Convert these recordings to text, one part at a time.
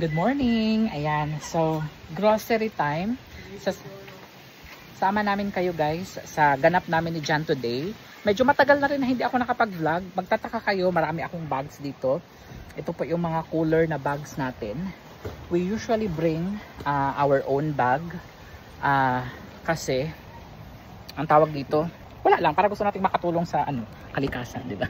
Good morning! Ayan, so grocery time. Sama namin kayo guys sa ganap namin ni John today. Medyo matagal na rin na hindi ako nakapag-vlog. Magtataka kayo, marami akong bags dito. Ito po yung mga cooler na bags natin. We usually bring our own bag. Kasi, ang tawag dito, wala lang, para gusto nating makatulong sa kalikasan, di ba?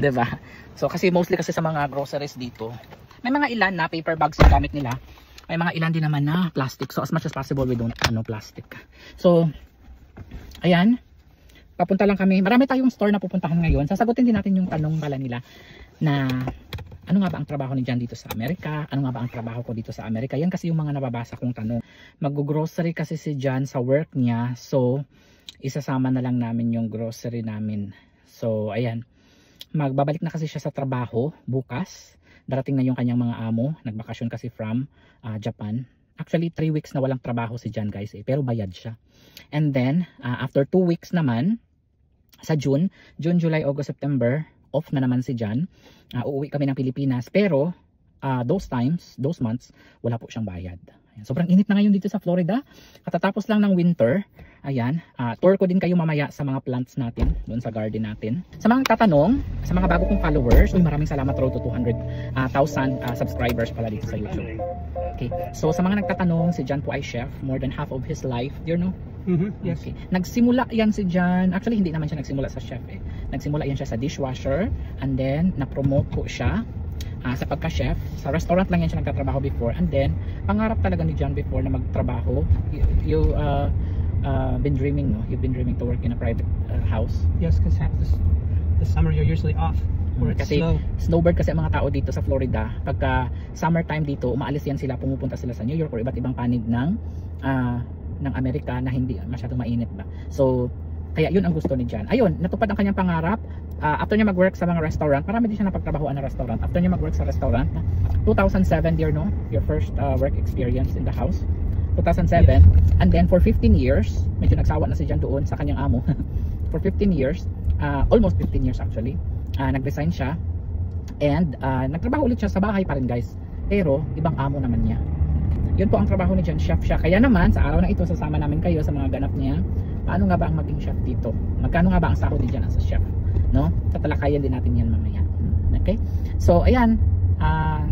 Di ba? So, kasi mostly kasi sa mga groceries dito, may mga ilan na paper bags yung gamit nila. May mga ilan din naman na plastic. So, as much as possible, we don't plastic. So, ayan. Papunta lang kami. Marami tayong store na pupuntahan ngayon. Sasagutin din natin yung tanong pala nila na ano nga ba ang trabaho ni John dito sa Amerika? Ano nga ba ang trabaho ko dito sa Amerika? Yan kasi yung mga nababasa kong tanong. Mag-grocery kasi si John sa work niya. So, isasama na lang namin yung grocery namin. So, ayan. Magbabalik na kasi siya sa trabaho bukas. Darating na yung kanyang mga amo. Nagbakasyon kasi from Japan. Actually, 3 weeks na walang trabaho si John guys. Pero bayad siya. And then, after 2 weeks naman, sa June, July, August, September, off na naman si John. Uuwi kami ng Pilipinas. Pero, those months, wala po siyang bayad. Ayan. Sobrang init na ngayon dito sa Florida. Katatapos lang ng winter. Ayan, tour ko din kayo mamaya sa mga plants natin, doon sa garden natin. Sa mga tatanong, sa mga bago kong followers, maraming salamat, road to 200,000 subscribers pala dito sa YouTube. Okay, so sa mga nagtatanong, si John po ay chef, more than half of his life, do you know? Yes. Okay. Nagsimula yan si John, actually hindi naman siya nagsimula sa chef Nagsimula yan siya sa dishwasher, and then na-promote po siya sa pagka-chef. Sa restaurant lang yan siya nagtatrabaho before, and then pangarap talaga ni John before na magtrabaho. Been dreaming, no? You've been dreaming to work in a private house. Yes, because the summer you're usually off. Kasi snowbird kasi ang mga tao dito sa Florida. Pagka summertime dito, umaalis yan sila, pumupunta sila sa New York or iba't ibang panig ng Amerika na hindi masyadong mainit ba. So, kaya yun ang gusto ni John. Ayun, natupad ang kanyang pangarap. After niya mag-work sa mga restaurant, marami din siya napagtrabahoan na restaurant. After niya mag-work sa restaurant, 2007 your first work experience in the house. 2007, yes. And then for 15 years, medyo nagsawa na si John doon sa kanyang amo. For 15 years, almost 15 years actually, nag-resign siya. And nagtrabaho ulit siya sa bahay pa rin guys. Pero ibang amo naman niya. Yun po ang trabaho ni John, chef siya. Kaya naman, sa araw na ito, sasama namin kayo sa mga ganap niya. Paano nga ba ang maging chef dito? Magkano nga ba ang sahod ni John as a chef? No? Tatalakayan din natin yan mamaya. Okay? So, ayan.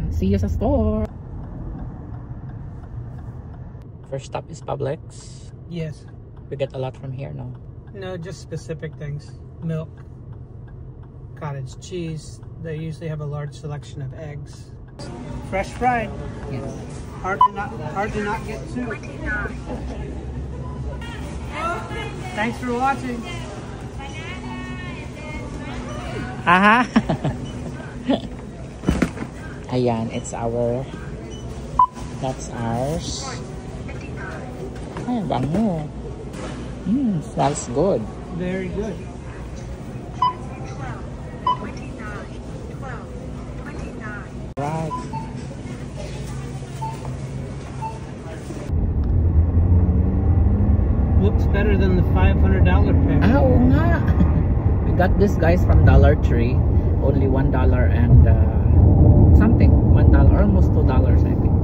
See you sa store. First stop is Publix. Yes. We get a lot from here, no? No, just specific things. Milk, cottage cheese. They usually have a large selection of eggs. Fresh fried. Yes. Hard to not get to. Thanks for watching. Aha. Ayan, it's our. That's ours. Ay, bango. Smells good. Very good. Right. Looks better than the $500 pack. Oo nga. We got this guys from Dollar Tree. Only $1 and something. $1, almost $2 I think.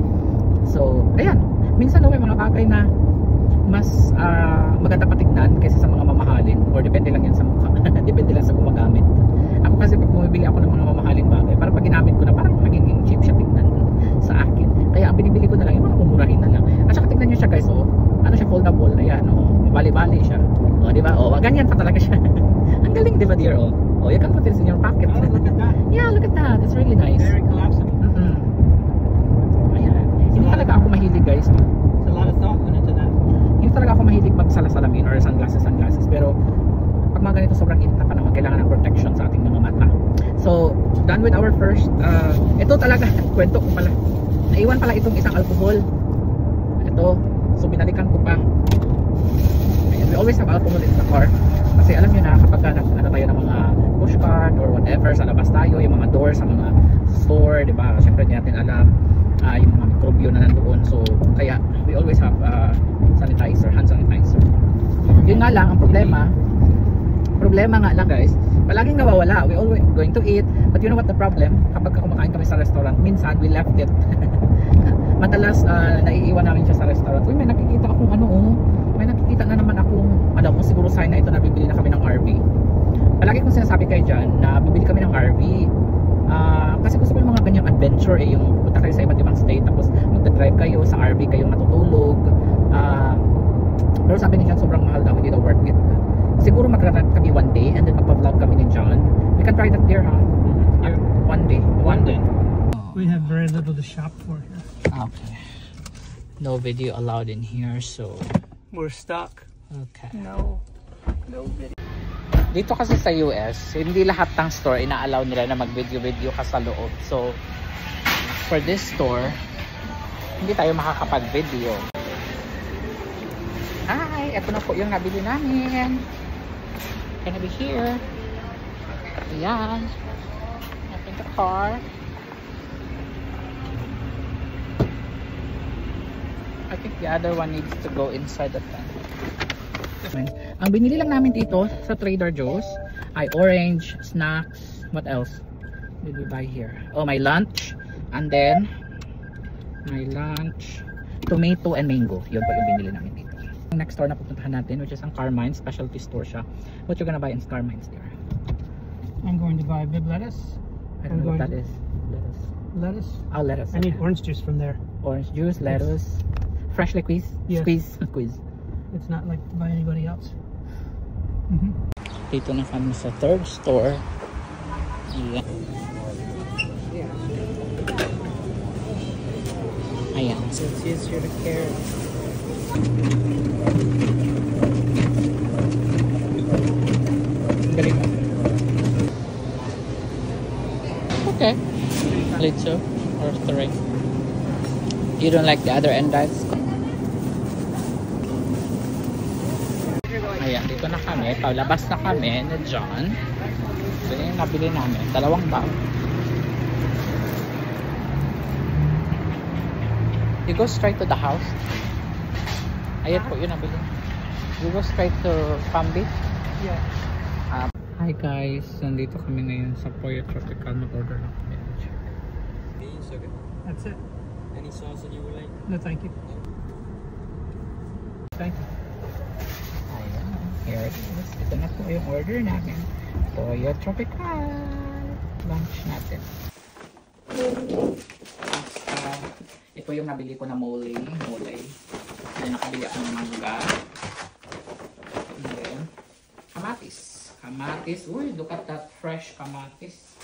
So, ayan. Minsan may mga bagay na mas maganda patignan kaysa sa mga mamahalin, or depende lang yan sa mukha. Depende lang sa gumagamit. Ako kasi pag bumibili ako ng mga mamahalin bagay, para pag ginamit ko na, parang magiging cheap siya tignan sa akin. Kaya ang binibili ko na lang yung mga umurahin na lang. At saka tignan nyo siya guys, ano siya, foldable, ayan, bali-bali siya, diba, ganyan pa talaga siya. Ang galing, diba dear, you can put this in your pocket. Oh, look at that. Yeah, look at that, it's really nice. Very collapsible. Ayan, hindi talaga ako mahilig guys. There's a lot of thought went into that. Hindi talaga ako mahilig magsala-salamin or sunglasses, pero pag mga ganito sobrang init na panahon, kailangan ng protection sa ating mga mata. So, done with our first, ito talaga, kwento ko pala, naiwan pala itong isang alcohol. Ito, so binalikan ko pa. Ayan, we always have alcohol in the car, kasi alam nyo na kapag ano tayo ng mga pushcart or whatever, sa labas tayo, yung mga doors sa mga store, diba, syempre hindi natin alam yung mga mikrobyo na nandoon. So, kaya we always have sanitizer, hand sanitizer. Yun nga lang, ang problema nga lang guys, palaging nawawala. We always going to eat, but you know what the problem? Kapag kumakain kami sa restaurant, minsan we left it Madalas naiiwan namin siya sa restaurant. Uy, may nakikita akong ano oh. May nakikita na naman akong, alam mo siguro sign na ito na bibili na kami ng RV. Palagi kong sinasabi kayo dyan na bibili kami ng RV. Kasi gusto ko yung mga ganyang adventure eh, yung punta kayo sa iba't ibang state tapos magdadrive kayo sa RV kayo matutulog. Pero sabi ni John sobrang mahal daw, hindi daw worth it. Siguro mag-rent kami one day and then magpa-vlog kami ni John. We can try that there, huh? Yeah. One day. We have very little to shop for here. Okay. No video allowed in here, so We're stuck. okay. No video. Dito kasi sa US, hindi lahat ng store ina-allow nila na mag-video ka sa loob. So, for this store, hindi tayo makakapag-video. Hi! Ito na po yung nabili namin. Can I be here? Ayan. Open the car. I think the other one needs to go inside the tent. Ang binili lang namin dito sa Trader Joe's ay orange, snacks, what else did we buy here? Oh, my lunch, and then my lunch, tomato and mango. Yun po yung binili namin dito. Ang next store na pupuntahan natin, which is ang Carmine's, specialty store siya. What you gonna buy in Carmine's there? I'm going to buy bib lettuce. I don't know what that is. Lettuce? Oh, lettuce. I need orange juice from there. Orange juice, lettuce, freshly squeezed? Yes. Squeeze. It's not like by anybody else. Dito na kami sa third store. Ayan. Ayan. So it's easier to carry. Galing. Okay. Litso or three. You don't like the other endives? Ayan, dito na kami. Palabas na kami na John. So, yung nabili namin. 2 bag. You go straight to the house. Ayan po, yun nabili. You go straight to Palm Beach. Yeah. Hi guys, nandito kami ngayon sa Pollo Tropical. Mag-order na kami. That's it. Any sauce that you would like? No, thank you. Thank you. Ayan, here it is. Ito na po yung order namin. Pollo Tropical. Lunch natin. Ito yung nabili ko na mole. Then nakabili ako ng mangga. And then, kamatis. Uy, look at that fresh kamatis.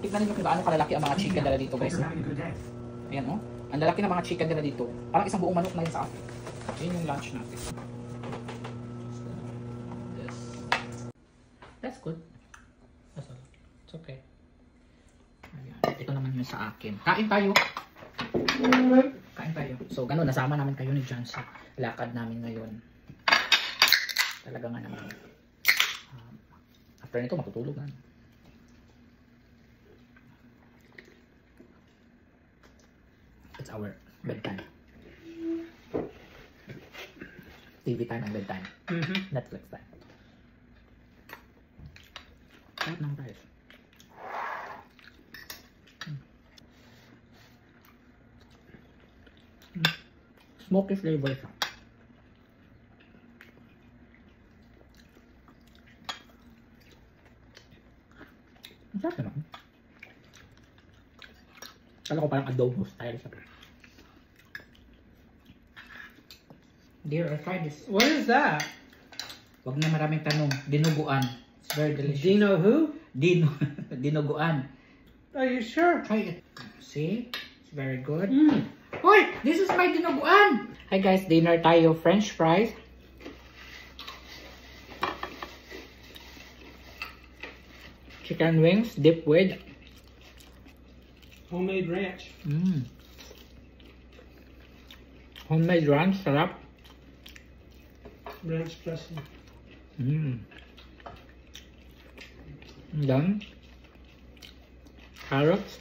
Tignan niyo kung gaano kalalaki ang mga chicken nila dito, guys. Ayan, oh. Ang lalaki ng mga chicken nila dito. Parang isang buong manok na yun sa akin. Yun yung lunch natin. That's good. That's all. It's okay. Ayan. Ito naman yung sa akin. Kain tayo. So, ganun. Nasama namin kayo ni John sa lakad namin ngayon. Talaga nga naman. After nito, matutulog na. It's our bedtime. TV time and bedtime. Netflix time. Kahit ng guys. Smoky flavor siya. Ang sarap naman. Kala ko parang adobo style siya. Dear, I tried this. What is that? Wag na maraming tanong. Dinuguan. It's very delicious. Dino who? Dinuguan. Are you sure? Try it. See? It's very good. Hoy! This is my dinuguan! Hi guys, dinner tayo. French fries. Chicken wings dipped with Homemade ranch. homemade ranch. Sarap. Ranch dressing. And then carrots.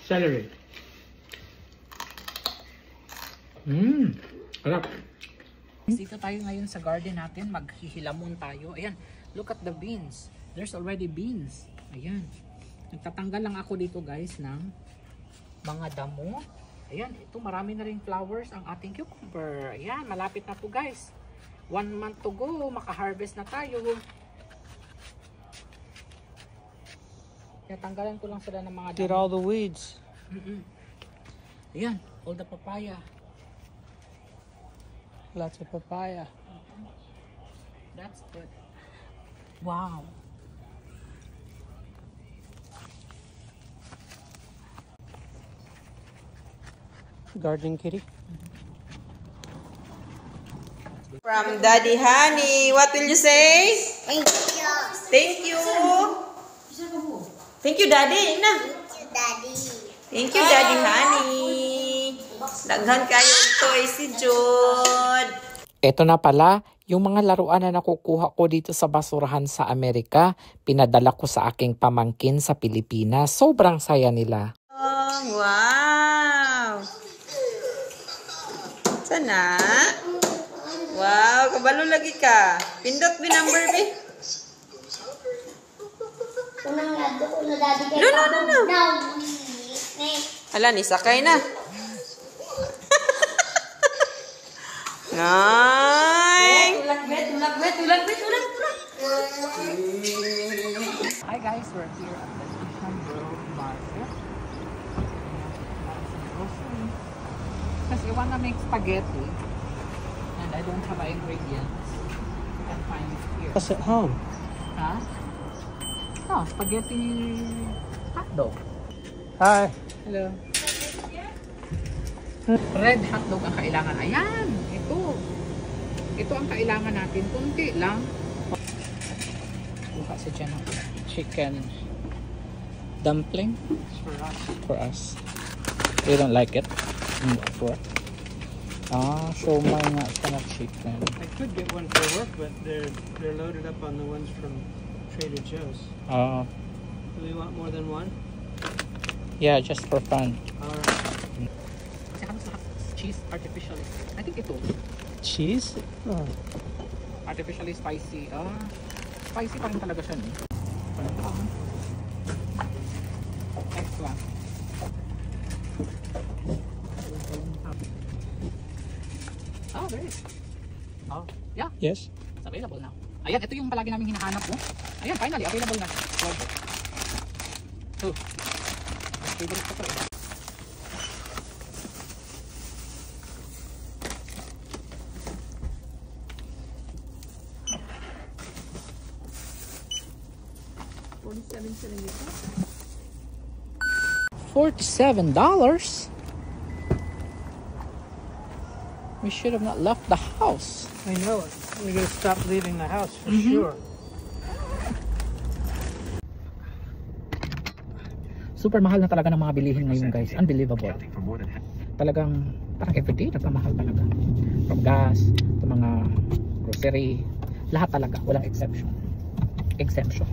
Celery. Sarap. Dito tayo ngayon sa garden natin. Maghihilamon tayo. Ayan, look at the beans. There's already beans. Ayan. Nagtatanggal lang ako dito guys ng mga damo. Ayan, ito marami na rin flowers ang ating cucumber. Ayan, malapit na to guys. 1 month to go, maka-harvest na tayo. Tanggalan ko lang sila ng mga Get all the weeds. Ayan, all the papaya. Lots of papaya. That's good. Wow. Gardening kitty. From Daddy Honey, what will you say? Thank you. Thank you. Thank you, Daddy. Na. Thank you, Daddy. Thank you, Daddy Honey. Daghan kayo toy si Jude. Ito na pala, yung mga laruan na nakukuha ko dito sa basurahan sa Amerika, pinadala ko sa aking pamangkin sa Pilipinas. Sobrang saya nila. Oh, wow. Sana. Wow, kabalo lagi ka. Pindot bi number bi. Unang lado, unang daddy kay No, no, no, no. Now, Ala, ni sakay na. Nay. Hi guys, we're here at the Mission Road Market. Because I wanna make spaghetti and I don't have ingredients. You can find it here. Plus at home. Huh? Oh, spaghetti hotdog. Hi. Hello. Red hotdog ang kailangan. Ayan, ito. Ito ang kailangan natin. Kunti lang. Buka si Jenna. Chicken dumpling. For us. For us. You don't like it? For siomai nga siya na chicken. I could get one for work, but they're loaded up on the ones from Trader Joe's. Do we want more than one? Yeah, just for fun. Alright. Kasi halos lahat cheese artificially. I think ito. Cheese? Oh. Artificially spicy. Spicy pa rin talaga siya. Next one. Oh, there is. Oh, yeah. Yes. It's available now. Ayan, ito yung palagi namin hinahanap po. Ayan, finally, available na. Oh. Favorite ko to eh. $47. We should have not left the house. I know it. We're going to stop leaving the house for sure. Super mahal na talaga ng mga bilihin ngayon guys. Unbelievable. Talagang parang everyday nagpamahal talaga. From gas, to mga grocery, lahat talaga. Walang exception. Exception.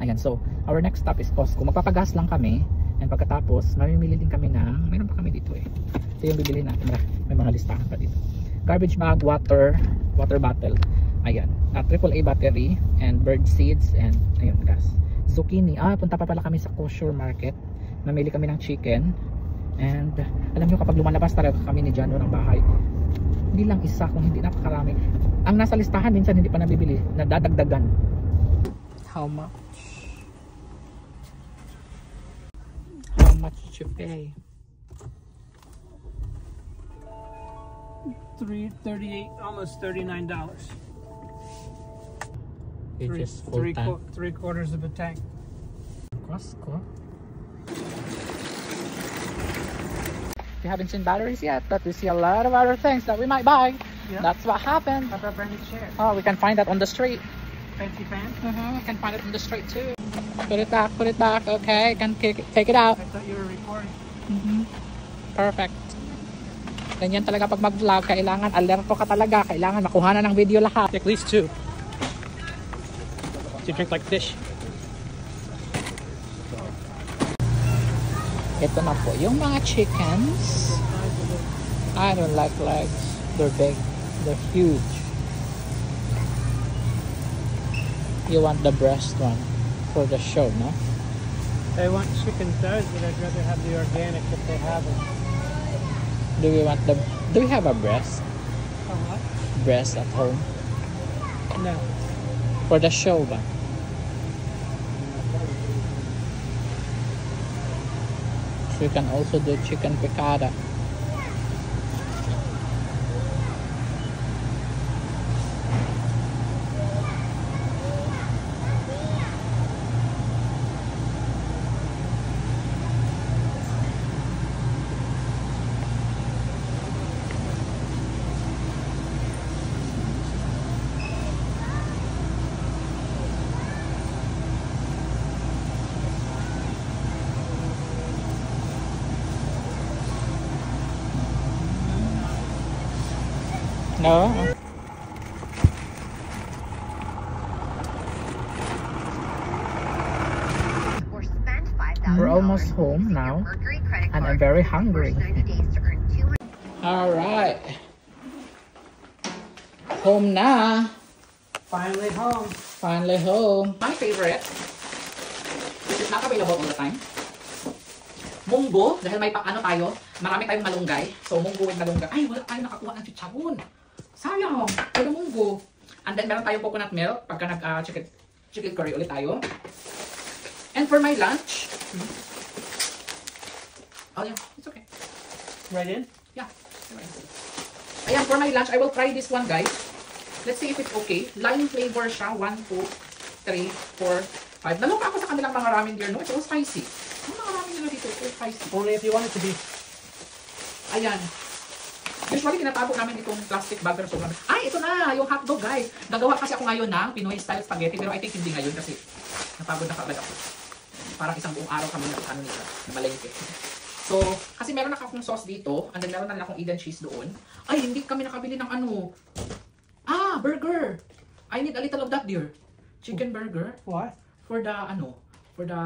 Ayan, so our next stop is Costco. Magpapagas lang kami. And pagkatapos, mamimili din kami ng, mayroon pa kami dito eh. Ito yung bibili natin. May mga listahan pa dito. Garbage bag, water bottle. Ayan. AAA battery and bird seeds and ayun, gas. Zucchini. Punta pa pala kami sa kosher market. Namili kami ng chicken. And alam nyo kapag lumalabas talaga kami ni Jano ng bahay, hindi lang isa kung hindi napakarami. Ang nasa listahan minsan hindi pa nabibili, nadadagdagan. How much? How much did you pay? $38, almost $39. It is full tank. Three quarters of a tank. Costco. We haven't seen batteries yet, but we see a lot of other things that we might buy. Yeah. That's what happened. How about branded chair? Oh, we can find that on the street. Fancy fan? We can find it on the street too. Put it back. Okay, can take it out. I thought you were recording. Perfect. Ganyan talaga pag mag-vlog, kailangan alerto ka talaga. Kailangan makuha na ng video lahat. At least two. So you drink like fish. Ito na po yung mga chickens. I don't like legs. They're big. They're huge. You want the breast one. for the show, no? They want chicken thighs, but I'd rather have the organic if they have it. Do we have a breast? Oh, what? Breast at home? No. For the show ba? So you can also do chicken picada. No? We're almost home now, and I'm very hungry. Alright. Home na. Finally home. Finally home. My favorite, which is not available all the time. Munggo, dahil may ano tayo, marami tayong malunggay. So, munggo with malunggay. Ay, wala tayong nakakuha ng chicharon. Sayang, wala munggo. And then, meron tayong coconut milk pagka nag-chicken curry ulit tayo. And for my lunch, oh yeah, it's okay. Right in? Yeah. Ayan, for my lunch, I will try this one, guys. Let's see if it's okay. Lime flavor siya. 1, 2, 3, 4, 5. Naloka ako sa kanilang mga ramen here, no? It's all spicy. Ang mga ramen nila dito, it's all spicy. Only if you want it to be. Ayan. Usually, tinatapo namin itong plastic bag. Pero sobrang... Ay, ito na! Yung hotdog, guys. Nagawa kasi ako ngayon ng Pinoy style spaghetti. Pero I think hindi ngayon kasi napagod na kaagad ako. Parang isang buong araw kami na nila, na malengke. So, kasi meron na akong sauce dito. And then meron na akong Eden cheese doon. Ay, hindi kami nakabili ng ano. Ah, burger! I need a little of that, dear. Chicken burger. What? For the, for the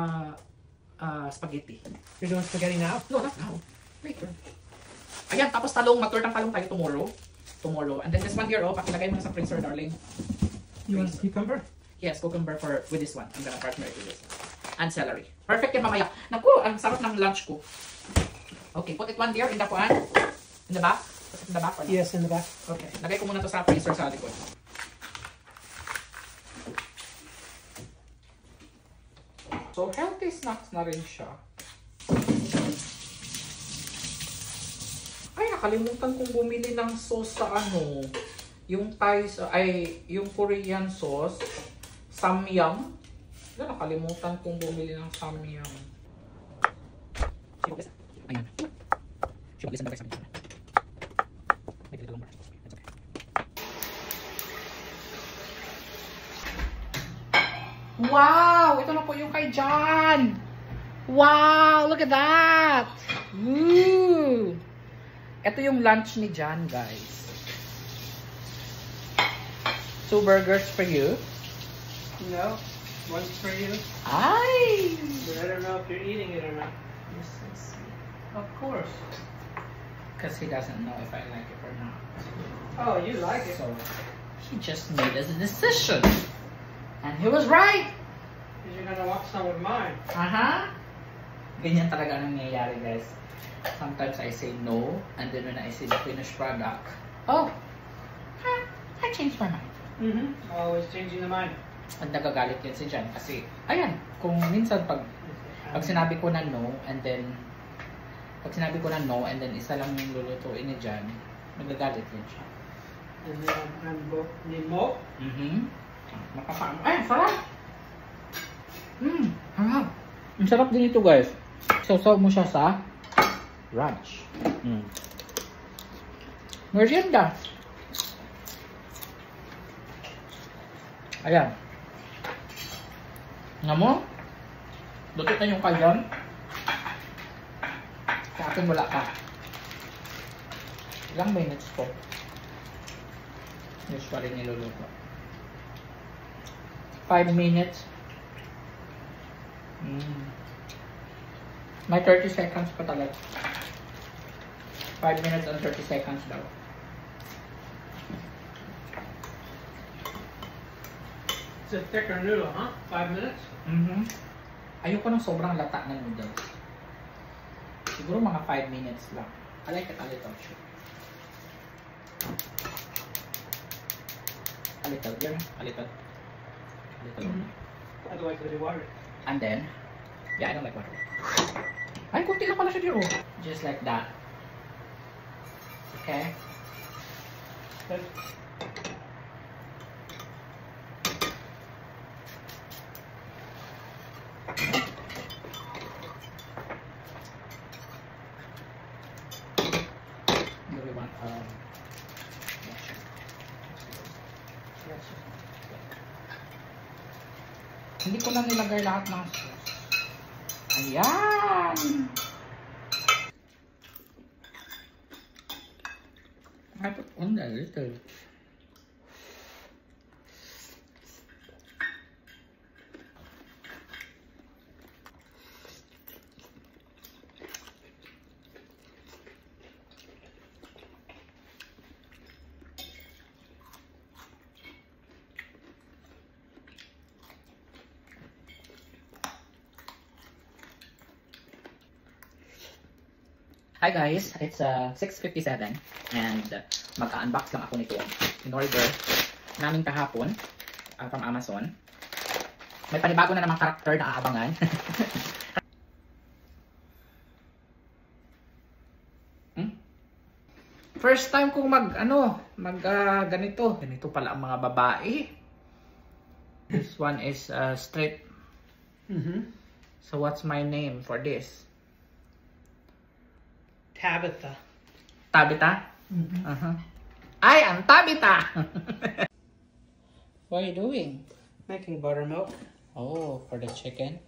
spaghetti. You're doing spaghetti now? No, not now. Later. Ayan, tapos talong, mag-tortang talong tayo tomorrow. And then this one here, oh, pakilagay mo na sa freezer, darling. You want cucumber? Yes, cucumber with this one. I'm gonna partner it with this one. And celery. Perfect yan mamaya. Naku, ang sarap ng lunch ko. Okay, put it one there in the pan. In the back? Put it in the back? Or not? Yes, in the back. Okay, lagay ko muna to sa freezer sa likod. So, healthy snacks na rin siya. Ay, nakalimutan kong bumili ng sauce sa yung Thai, yung Korean sauce. Samyang. Nakalimutan kong bumili ng samyang. Ayan. Listen na guys. Make it a little more. It's okay. Wow! Ito na po yung kay John. Wow! Look at that! Woo! Ito yung lunch ni John, guys. 2 burgers for you. No. One's for you. Ay! But I don't know if you're eating it or not. Yes, yes. Of course. Because he doesn't know if I like it or not. Oh, you like it. So, he just made a decision. And he was right. Because you're gonna want some with mine. Ganyan talaga ang nangyayari, guys. Sometimes I say no, and then when I see the finished product, oh, I changed my mind. Always changing the mind. At nagagalit yan si Jan kasi, ayan, kung minsan pag sinabi ko na no, and then isa lang yung lulutuin ni Jan, nagagalit yan siya. And then I'm need more? Makakaano. Ay, sarap! Sarap. Ang sarap din ito, guys. Sausaw mo siya sa ranch. Merienda. Ayan. Nga mo? Lutot na yung kalyan. Sa akin wala pa. Ilang minutes po? Usually niluluto. 5 minutes. May 30 seconds pa talaga. 5 minutes and 30 seconds daw. It's a thicker noodle, huh? 5 minutes? Ayoko ng sobrang lata ng noodles. Siguro mga 5 minutes lang. I like it a little too. A little, a little. A little. I don't like the water. And then, yeah, I don't like water. Ay, kunti lang pala siya dito. Just like that. Okay. Good. Do we want hindi ko na nilagay lahat ng sauce. Ayan! I put on a little. Hi guys, it's 6:57 and mag-unbox lang ako nito. In order namin kahapon from Amazon. May panibago na namang karakter na aabangan. First time kong ganito. Ganito pala ang mga babae. This one is straight. So what's my name for this? Tabitha. Tabitha? I am Tabitha! What are you doing? Making buttermilk. Oh, for the chicken?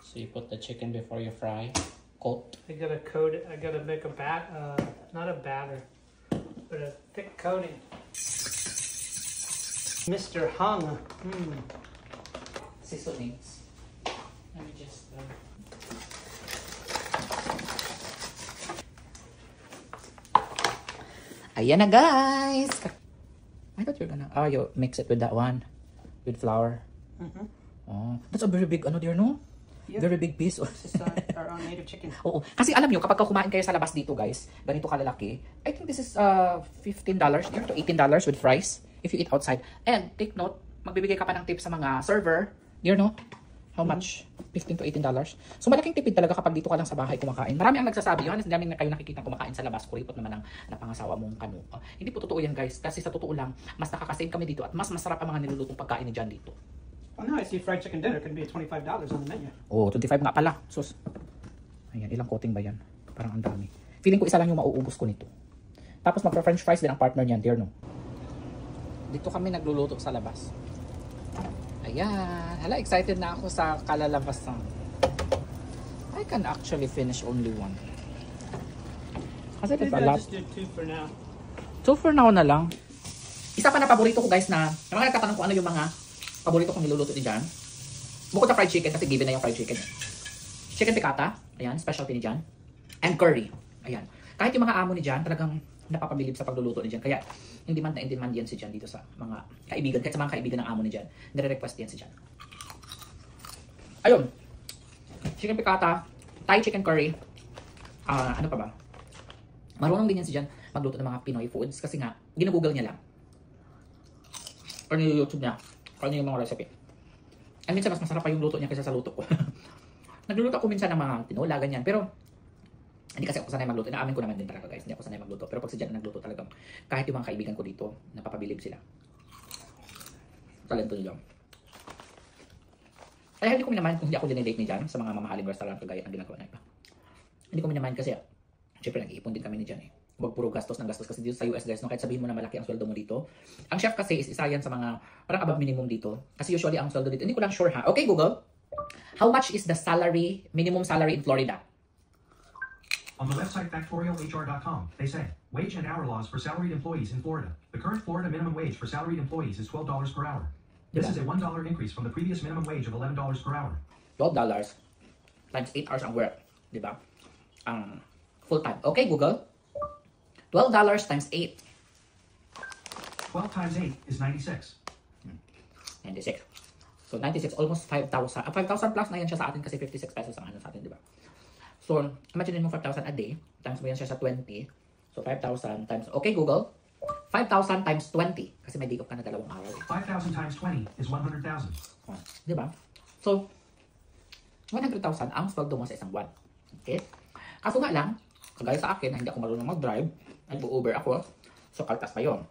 So you put the chicken before you fry? Coat? I gotta coat it. I gotta make a not a batter, but a thick coating. Mr. Hung. Seasonings. Let me just... Ayan na guys! I thought you're gonna... Oh, you mix it with that one. With flour. Oh, that's a very big dear, no? Yep. Very big piece. This is our own native chicken. Oo. Kasi alam nyo, kapag kumain kayo sa labas dito guys, ganito kalalaki, I think this is $15 dear, to $18 with fries if you eat outside. And take note, magbibigay ka pa ng tip sa mga server. Dear, no? How much? $15 to $18. So malaking tipid talaga kapag dito ka lang sa bahay kumakain. Marami ang nagsasabi, Johannes, dami na kayo nakikita kumakain sa labas, kuripot naman ang napangasawa mong kanu. Hindi po totoo yan guys, kasi sa totoo lang, mas nakakasave kami dito at mas masarap ang mga nilulutong pagkain ni John dito. Oh no, I see fried chicken dinner could be $25 on the menu. Oh, 25 nga pala. Sus. Ayan, ilang coating ba yan? Parang ang dami. Feeling ko isa lang yung mauubos ko nito. Tapos magpa-french fries din ang partner niyan, dear, no? Dito kami nagluluto sa labas. Ayan. Hala, excited na ako sa kalalabasan. I can actually finish only one. Kasi Maybe there's a I'll lot. just do 2 for now. 2 for now na lang. Isa pa na paborito ko guys na, yung mga nagtatanong ko ano yung mga paborito kong niluluto ni John. Bukod sa fried chicken, kasi given na yung fried chicken. Chicken piccata, ayan, specialty ni John. And curry, ayan. Kahit yung mga amo ni John, talagang napapabilib sa pagluluto ni John. Kaya, in demand yan si John dito sa mga kaibigan. Kahit sa mga kaibigan ng amo ni John, nire-request yan si John. Ayun. Chicken piccata, Thai chicken curry. Ano pa ba? Marunong din yan si John magluto ng mga Pinoy foods. Kasi nga, ginugoogle niya lang. Or nil-YouTube niya. Kung ano yung mga recipe. And minsan mas masarap pa yung luto niya kaysa sa luto ko. Nagluluto ako minsan ng mga tinola, ganyan. Pero, hindi kasi ako sanay magluto. Inaamin ko naman din talaga guys. Hindi ako sanay magluto. Pero pag si John nagluto talagang, kahit yung mga kaibigan ko dito, napapabilib sila. Talento nila. Kaya hindi ko minamahan kung hindi ako dinelate ni John sa mga mamahaling restaurant kagaya ng ginagawa na iba. Hindi ko minamahan kasi, syempre nag-iipon din kami ni John eh. Huwag puro gastos ng gastos kasi dito sa US guys, no, kahit sabihin mo na malaki ang sweldo mo dito. Ang chef kasi is isa yan sa mga parang above minimum dito. Kasi usually ang sweldo dito, hindi ko lang sure ha. Okay Google, how much is the minimum salary in Florida? On the website factorialhr.com, they say, wage and hour laws for salaried employees in Florida. The current Florida minimum wage for salaried employees is $12 per hour. This is a $1 increase from the previous minimum wage of $11 per hour. $12 times 8 hours ang work, di ba? Full time. Okay Google, $12 times 8. 12 times 8 is 96. 96. So 96, almost 5,000. 5,000 plus na yan siya sa atin kasi 56 pesos ang ano sa atin, di ba? So, imagine mo 5,000 a day, times mo yan siya sa 20. So 5,000 times, okay Google, 5,000 times 20. Kasi may day off ka na 2 araw. 5,000 times 20 is 100,000. Oh, di ba? So, 100,000 ang sweldo mo sa isang buwan. Okay? Kaso nga lang, kagaya sa akin, na hindi ako marunong mag-drive, nag-Uber ako, so kaltas pa yun.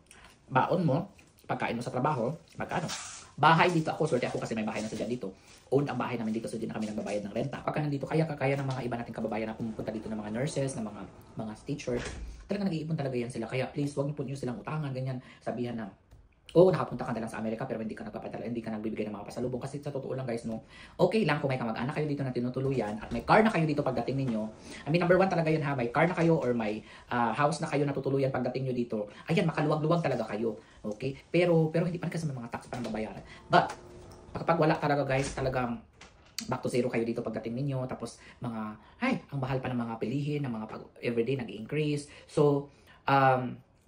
Baon mo, pagkain mo sa trabaho, magkano? Bahay dito ako, swerte ako kasi may bahay na sa dyan dito. Own ang bahay namin dito, so hindi na kami nagbabayad ng renta. Pagka nandito, kaya ng mga iba nating kababayan na pumunta dito ng mga nurses, ng mga teachers, talaga nag-iipon talaga yan sila. Kaya please, huwag niyo po nyo silang utangan, ganyan, sabihan na, oo, nakapunta ka na lang sa Amerika pero hindi ka nagpapadala, hindi ka nagbibigay ng mga pasalubong. Kasi sa totoo lang guys, no, okay lang kung may kamag-anak kayo dito na tinutuluyan at may car na kayo dito pagdating ninyo. I mean, number 1 talaga yun ha, may car na kayo or may house na kayo na tutuluyan pagdating nyo dito. Ayan, makaluwag-luwag talaga kayo. Okay? Pero hindi pa kasi may mga tax pa na babayaran. But, kapag wala talaga guys, talagang back to zero kayo dito pagdating ninyo. Tapos, ang mahal pa ng mga pilihin, ng mga everyday nag-increase. So,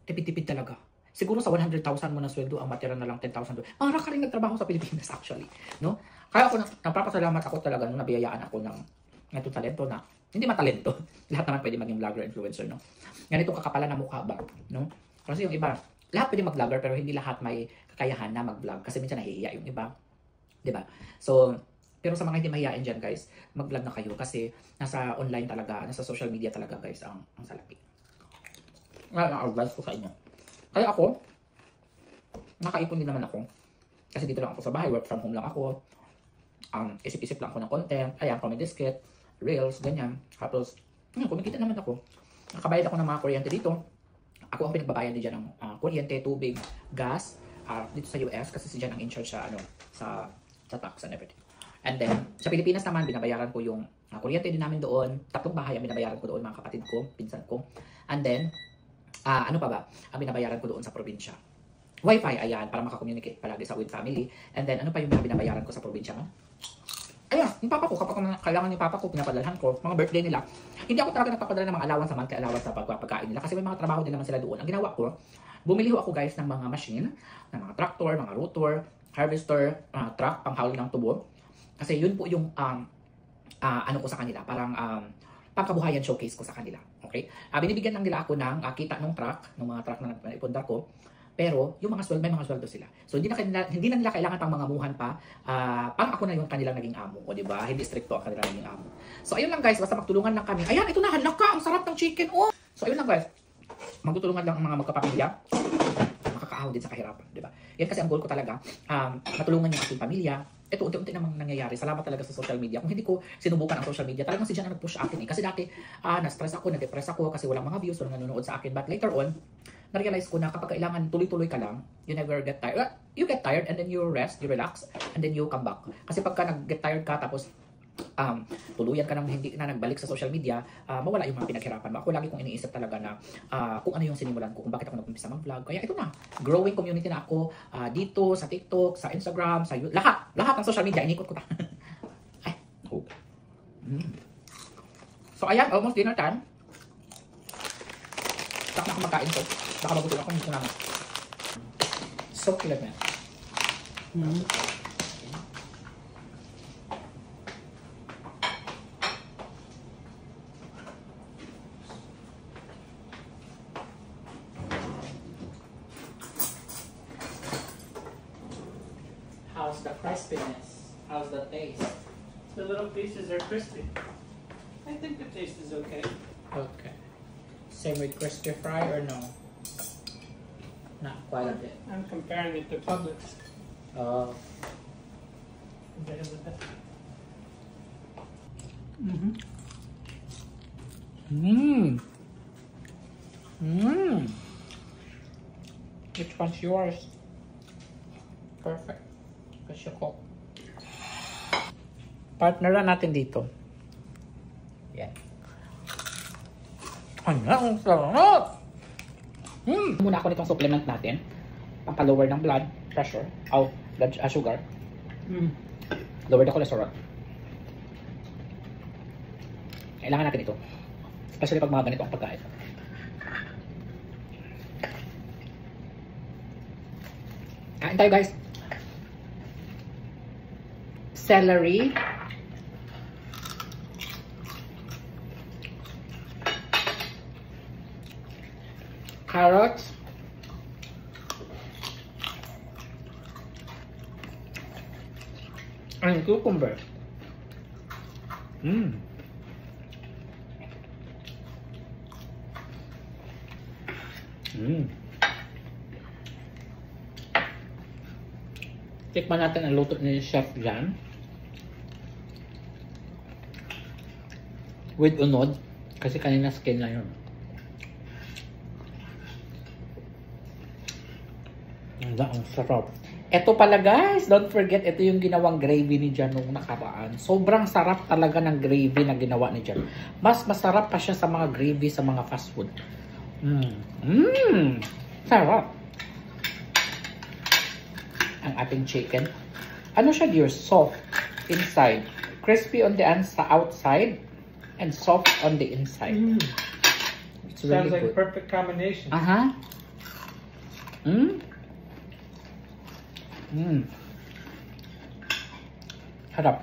tipid-tipid talaga. Siguro sa 100,000 mo na sweldo, ang matira na lang 10,000 doon. Marami ka rin nagtrabaho sa Pilipinas actually. No? Kaya ako, nagpapasalamat ako talaga nung nabiyayaan ako ng itong talento na, hindi matalento. Lahat naman pwede maging vlogger, influencer, no? Ganitong kakapalan na mukha ba? No? Kasi yung iba, lahat pwede mag-vlogger pero hindi lahat may kakayahan na mag-vlog. Kasi minsan nahihiya yung iba. Diba? So, pero sa mga hindi mahihain dyan guys, mag-vlog na kayo kasi nasa online talaga, nasa social media talaga guys ang salapi. Na-advise ko sa inyo. Kaya ako, nakaipon din naman ako. Kasi dito lang ako sa bahay, work from home lang ako. Isip-isip lang ako ng content. Ayan, comedy skit, reels, ganyan. Tapos, kumikita naman ako. Nakabayad ako ng mga kuryente dito. Ako ang pinagbabayad din dyan ng kuryente, tubig, gas, dito sa US. Kasi si Jan ang in-charge sa tax and everything. And then, sa Pilipinas naman, binabayaran ko yung kuryente din namin doon. 3 bahay ang binabayaran ko doon, mga kapatid ko, pinsan ko. And then, ano pa ba? Ang binabayaran ko doon sa probinsya. Wi-Fi, ayan, para makakommunicate palagi sa with family. And then, ano pa yung binabayaran ko sa probinsya? Ayan, yung papa ko, kapag kailangan yung papa ko, pinapadalhan ko, mga birthday nila. Hindi ako talaga nagpapadala ng mga allowance sa monthly allowance sa pagpapakain nila. Kasi may mga trabaho din naman sila doon. Ang ginawa ko, bumili ako guys ng mga machine, ng mga tractor, mga rotor, harvester, truck, panghawli ng tubo. Kasi yun po yung, ano ko sa kanila, parang, pangkabuhayan showcase ko sa kanila. Okay? Binibigyan lang nila ako ng kita ng truck, ng mga truck na naipundar ko. Pero yung mga sweldo, may mga sweldo sila. So hindi na nila kailangan pang mangamuhan pa. Parang ako na yung kanilang naging amo, o di ba? Hindi stricto ang kanilang naging amo. So ayun lang guys, basta magtulungan lang kami. Ayan, ito na, halaka, ang sarap ng chicken. Oh. So ayun lang guys. Magtutulungan lang ang mga magkapamilya. Makakaahon din sa kahirapan, di ba? Yan kasi ang goal ko talaga. Matulungan yung ating pamilya. Ito, unti-unti namang nangyayari. Salamat talaga sa social media. Kung hindi ko sinubukan ang social media, talagang si Jan ang nag-push akin eh. Kasi dati, na-stress ako, na-depress ako kasi walang mga views, walang nanonood sa akin. But later on, na-realize ko na kapag kailangan tuloy-tuloy ka lang, you never get tired. You get tired and then you rest, you relax, and then you come back. Kasi pagka nag-get tired ka, tapos tuluyan ka nang hindi na nagbalik sa social media, mawala yung mga pinaghirapan mo. Ako lagi kong iniisip talaga na kung ano yung sinimulan ko, kung bakit ako nag-umpisa mag-vlog. Kaya ito na, growing community na ako dito, sa TikTok, sa Instagram, sa YouTube, lahat ng social media, inikot ko ta. Ay, oh. So ayan, almost dinner time. Saka na ako magkain ko. Baka magutulan ako, hindi ko naman. So cute man. How's the crispiness? How's the taste? The little pieces are crispy. I think the taste is okay. Okay. Same with crispy fry or no? Not quite a bit. I'm comparing it to Publix. Oh. They have the best. Which one's yours? Perfect. Because you cook. Partneran natin dito. Yan. Ang sarap! Muna ako nitong supplement natin. Pangka-lower ng blood pressure. Blood sugar. Lower the cholesterol. Kailangan natin ito. Especially pag mga ganito ang pagkain. Kain tayo guys. celery, carrots, and cucumber. Tikman natin ang luto ni Chef Jan. With unod. Kasi kanina skin na yun. Ang sarap. Ito pala guys, don't forget, ito yung ginawang gravy ni Jan nung nakaraan. Sobrang sarap talaga ng gravy na ginawa ni Jan. Mas masarap pa siya sa mga gravy sa mga fast food. Sarap. Ang ating chicken. Ano siya dear? Soft inside. Crispy on the outside and soft on the inside. It's Sounds really like a good. perfect combination. Sarap.